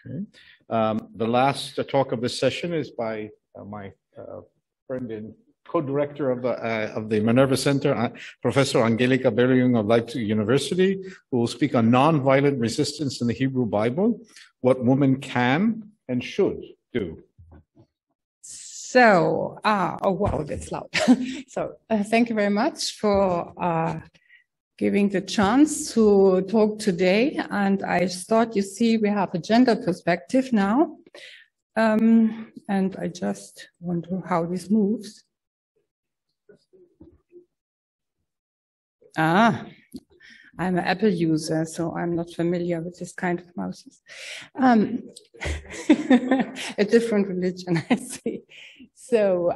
Okay. The last talk of this session is by my friend and co-director of the Minerva Center, Professor Angelika Berlejung of Leipzig University, who will speak on nonviolent resistance in the Hebrew Bible, what women can and should do. So, oh wow, that's loud. So, thank you very much for giving the chance to talk today. And I thought, you see, we have a gender perspective now. And I just wonder how this moves. I'm an Apple user, so I'm not familiar with this kind of mouses. A different religion, I see. So,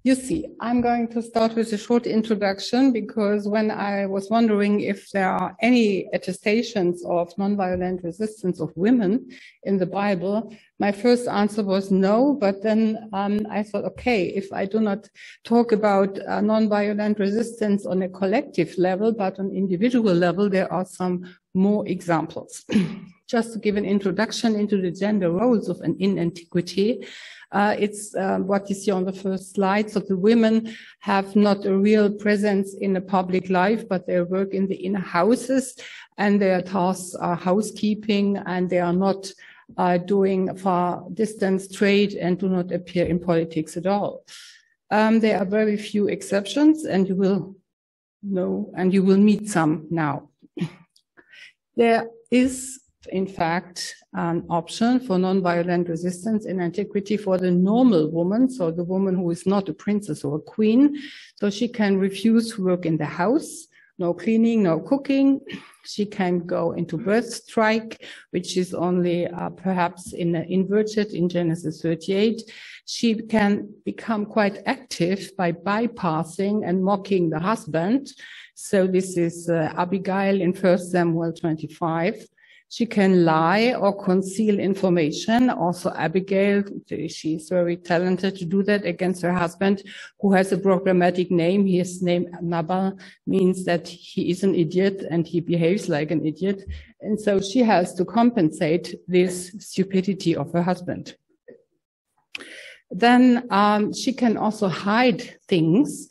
you see, I'm going to start with a short introduction because when I was wondering if there are any attestations of nonviolent resistance of women in the Bible, my first answer was no, but then I thought, okay, if I do not talk about nonviolent resistance on a collective level, but on individual level, there are some more examples. Just to give an introduction into the gender roles in antiquity, it's what you see on the first slide. So the women have not a real presence in the public life, but they work in the inner houses, and their tasks are housekeeping, and they are not doing far distance trade and do not appear in politics at all. There are very few exceptions, and you will know, and you will meet some now. There is, in fact, an option for nonviolent resistance in antiquity for the normal woman, so the woman who is not a princess or a queen. So she can refuse to work in the house, no cleaning, no cooking. She can go into birth strike, which is only perhaps inverted in Genesis 38. She can become quite active by bypassing and mocking the husband. So this is Abigail in 1 Samuel 25. She can lie or conceal information. Also, Abigail, she's very talented to do that against her husband, who has a programmatic name. His name, Nabal, means that he is an idiot and he behaves like an idiot. And so she has to compensate this stupidity of her husband. Then she can also hide things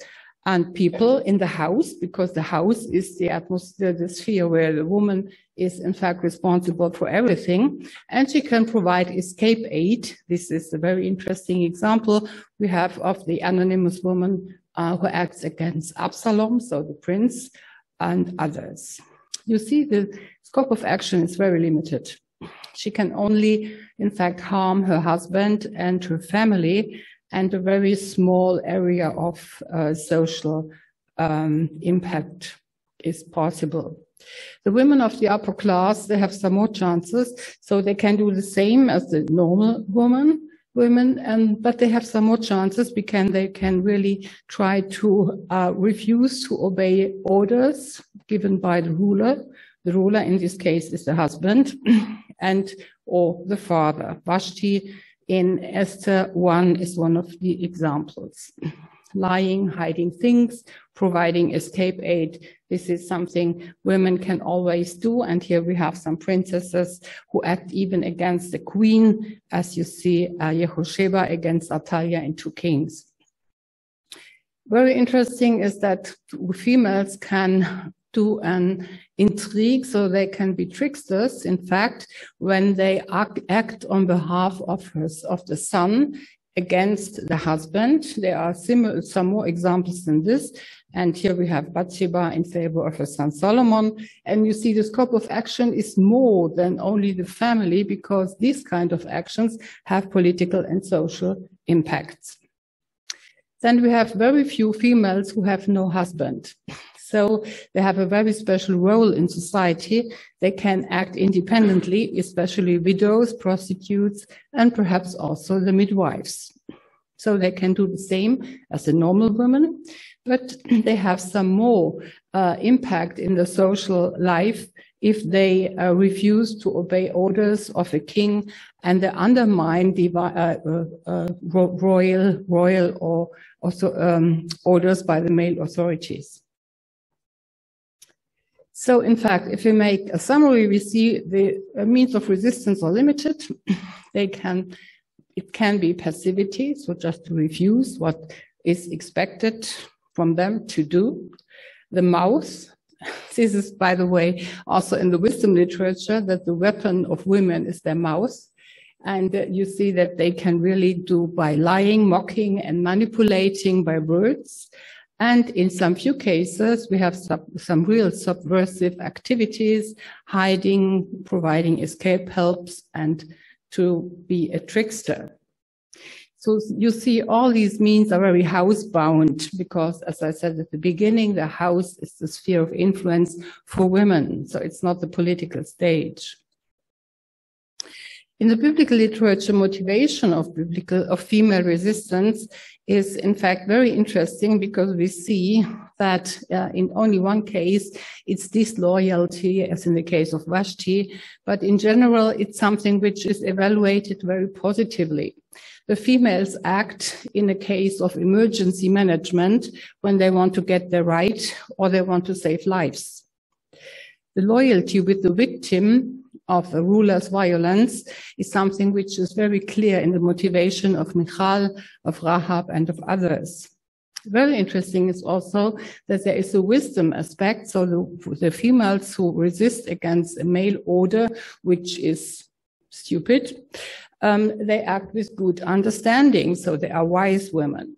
and people in the house, because the house is the atmosphere, the sphere where the woman is in fact responsible for everything. And she can provide escape aid. This is a very interesting example we have of the anonymous woman who acts against Absalom, so the prince, and others. You see, the scope of action is very limited. She can only, in fact, harm her husband and her family, and a very small area of social impact is possible. The women of the upper class, they have some more chances, so they can do the same as the normal women, but they have some more chances because they can really try to refuse to obey orders given by the ruler. The ruler in this case is the husband or the father. Vashti in Esther 1 is one of the examples. Lying, hiding things, providing escape aid. This is something women can always do. And here we have some princesses who act even against the queen, as you see Yehosheba against Atalia in 2 Kings. Very interesting is that females can do an intrigue, so they can be tricksters, in fact, when they act on behalf of the son against the husband. There are some more examples than this. And here we have Bathsheba in favor of her son Solomon. And you see the scope of action is more than only the family, because these kind of actions have political and social impacts. Then we have very few females who have no husband. So they have a very special role in society. They can act independently, especially widows, prostitutes, and perhaps also the midwives. So they can do the same as the normal women, but they have some more impact in the social life if they refuse to obey orders of a king, and they undermine the royal or also orders by the male authorities. So in fact, if we make a summary, we see the means of resistance are limited. It can be passivity, so just to refuse what is expected from them to do. The mouth, this is, by the way, also in the wisdom literature, that the weapon of women is their mouth. And you see that they can really do by lying, mocking, and manipulating by words. And in some few cases, we have some real subversive activities, hiding, providing escape helps, and to be a trickster. So you see all these means are very housebound because, as I said at the beginning, the house is the sphere of influence for women. So it's not the political stage. In the biblical literature, motivation of female resistance is in fact very interesting because we see that in only one case, it's disloyalty, as in the case of Vashti, but in general, it's something which is evaluated very positively. The females act in a case of emergency management when they want to get their right or they want to save lives. The loyalty with the victim of a ruler's violence is something which is very clear in the motivation of Michal, of Rahab, and of others. Very interesting is also that there is a wisdom aspect. So the females who resist against a male order, which is stupid, they act with good understanding. So they are wise women.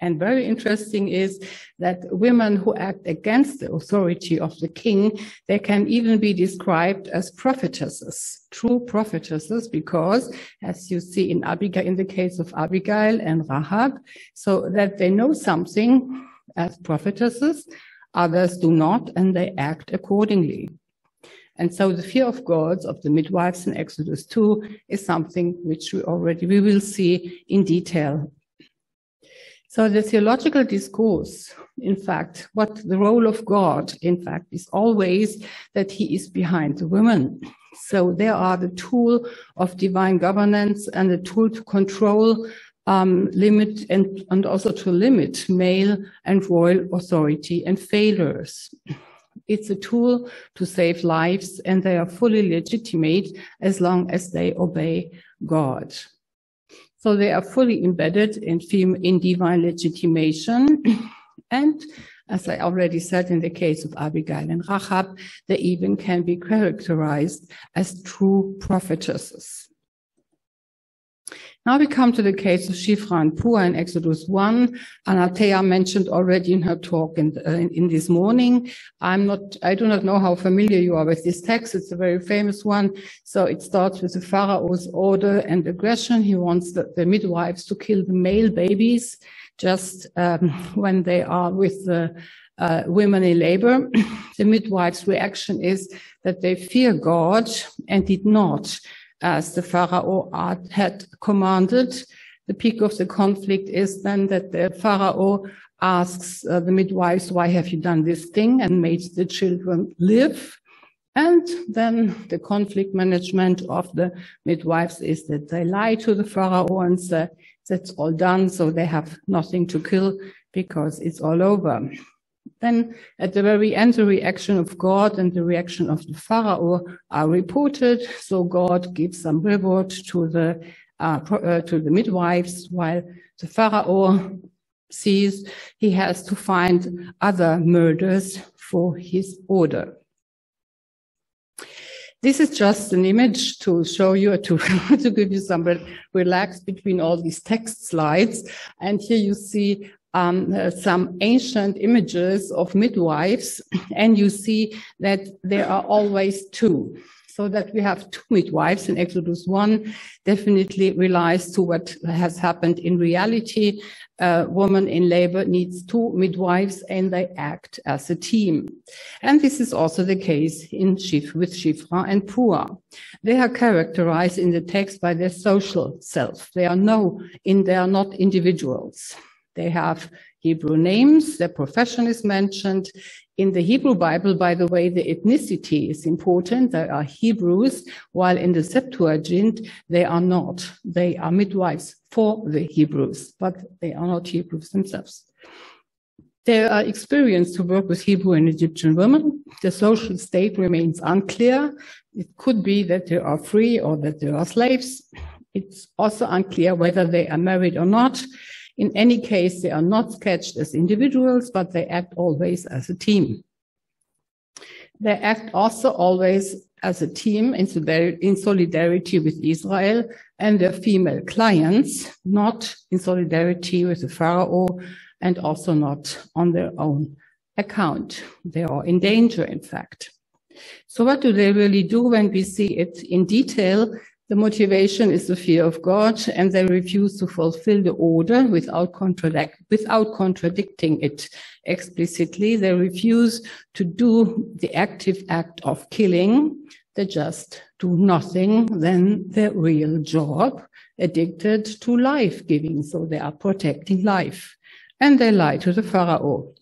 And very interesting is that women who act against the authority of the king, they can even be described as prophetesses, true prophetesses, because as you see in Abigail, in the case of Abigail and Rahab, so that they know something as prophetesses, others do not, and they act accordingly. And so the fear of God of the midwives in Exodus 2 is something which we will see in detail. So the theological discourse, in fact, what the role of God, in fact, is always that he is behind the women. So they are the tool of divine governance and the tool to control, limit, and also to limit male and royal authority and failures. It's a tool to save lives, and they are fully legitimate as long as they obey God. So they are fully embedded in divine legitimation. And as I already said, in the case of Abigail and Rahab, they even can be characterized as true prophetesses. Now we come to the case of Shifra and Pua in Exodus 1. Anatea mentioned already in her talk in this morning. I do not know how familiar you are with this text. It's a very famous one. So it starts with the Pharaoh's order and aggression. He wants the midwives to kill the male babies just when they are with the women in labor. The midwives' reaction is that they fear God and did not, as the Pharaoh had commanded. The peak of the conflict is then that the Pharaoh asks the midwives, why have you done this thing, and made the children live? And then the conflict management of the midwives is that they lie to the Pharaoh and say, that's all done, so they have nothing to kill because it's all over. Then at the very end, the reaction of God and the reaction of the Pharaoh are reported. So God gives some reward to the midwives, while the Pharaoh sees he has to find other murders for his order. This is just an image to show you, to give you some relax between all these text slides. And here you see some ancient images of midwives, and you see that there are always two. So that we have two midwives in Exodus 1 definitely relies to what has happened in reality. A woman in labor needs two midwives, and they act as a team. And this is also the case with Shifra and Pua. They are characterized in the text by their social self. They are not individuals. They have Hebrew names, their profession is mentioned. In the Hebrew Bible, by the way, the ethnicity is important. They are Hebrews, while in the Septuagint, they are not. They are midwives for the Hebrews, but they are not Hebrews themselves. They are experienced to work with Hebrew and Egyptian women. The social state remains unclear. It could be that they are free or that they are slaves. It's also unclear whether they are married or not. In any case, they are not sketched as individuals, but they act always as a team. They act also always as a team in solidarity with Israel and their female clients, not in solidarity with the Pharaoh, and also not on their own account. They are in danger, in fact. So what do they really do when we see it in detail? The motivation is the fear of God, and they refuse to fulfill the order without contradicting it explicitly. They refuse to do the active act of killing. They just do nothing than their real job, addicted to life-giving. So they are protecting life. And they lie to the Pharaoh.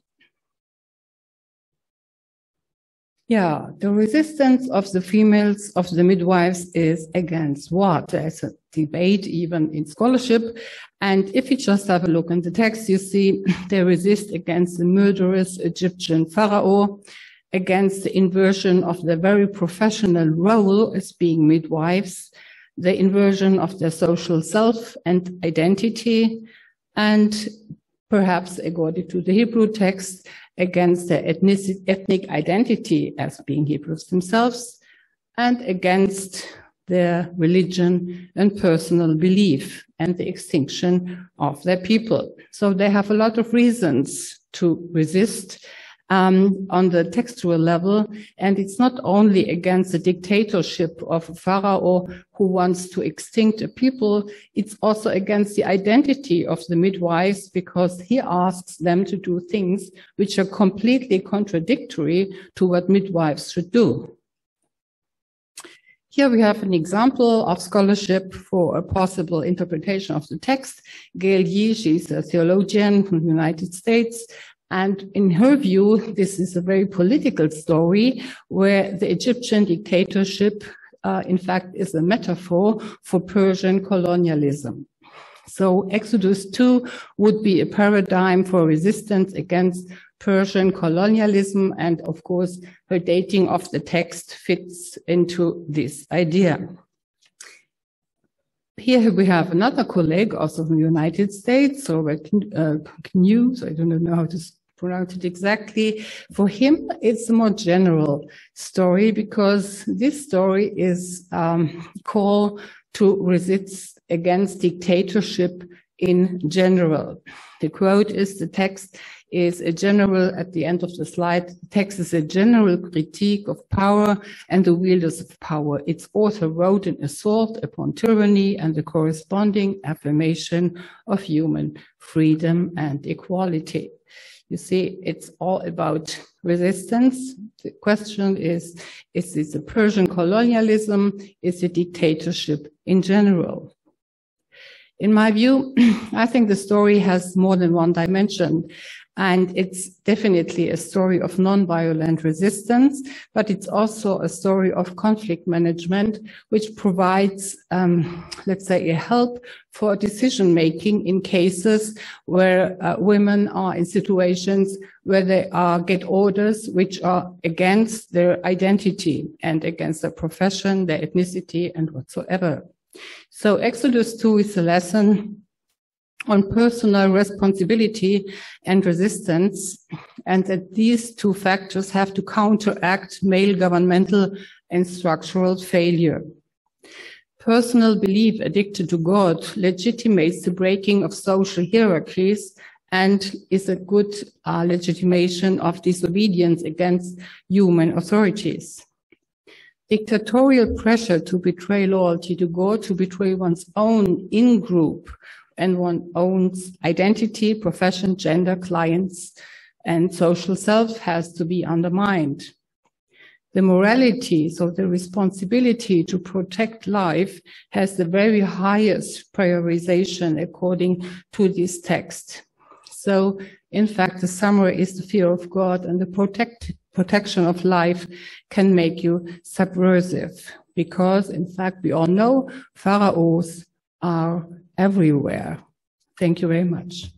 Yeah, the resistance of the females, of the midwives, is against what? There's a debate even in scholarship. And if you just have a look in the text, you see they resist against the murderous Egyptian Pharaoh, against the inversion of their very professional role as being midwives, the inversion of their social self and identity, and perhaps, according to the Hebrew text, against their ethnic identity as being Hebrews themselves, and against their religion and personal belief and the extinction of their people. So they have a lot of reasons to resist on the textual level, and it's not only against the dictatorship of a Pharaoh who wants to extinct a people, it's also against the identity of the midwives, because he asks them to do things which are completely contradictory to what midwives should do. Here we have an example of scholarship for a possible interpretation of the text. Gail Yee, she's a theologian from the United States, and in her view, this is a very political story where the Egyptian dictatorship, in fact, is a metaphor for Persian colonialism. So Exodus 2 would be a paradigm for resistance against Persian colonialism. And of course, her dating of the text fits into this idea. Here we have another colleague, also from the United States, Robert News. I don't know how to pronounce it exactly. For him, it's a more general story, because this story is call to resist against dictatorship in general. The quote is, the text is a general, at the end of the slide, the text is a general critique of power and the wielders of power. Its author wrote an assault upon tyranny and the corresponding affirmation of human freedom and equality. You see, it's all about resistance. The question is this a Persian colonialism? Is it dictatorship in general? In my view, I think the story has more than one dimension, and it's definitely a story of non-violent resistance, but it's also a story of conflict management, which provides, let's say, a help for decision-making in cases where women are in situations where they get orders which are against their identity and against their profession, their ethnicity, and whatsoever. So Exodus 2 is a lesson on personal responsibility and resistance, and that these two factors have to counteract male governmental and structural failure. Personal belief addicted to God legitimates the breaking of social hierarchies and is a good legitimation of disobedience against human authorities. Dictatorial pressure to betray loyalty to God, to betray one's own in-group and one's own identity, profession, gender, clients, and social self has to be undermined. The morality, so the responsibility to protect life, has the very highest prioritization according to this text. So, in fact, the summary is the fear of God, and the protection of life can make you subversive, because, in fact, we all know pharaohs are everywhere. Thank you very much.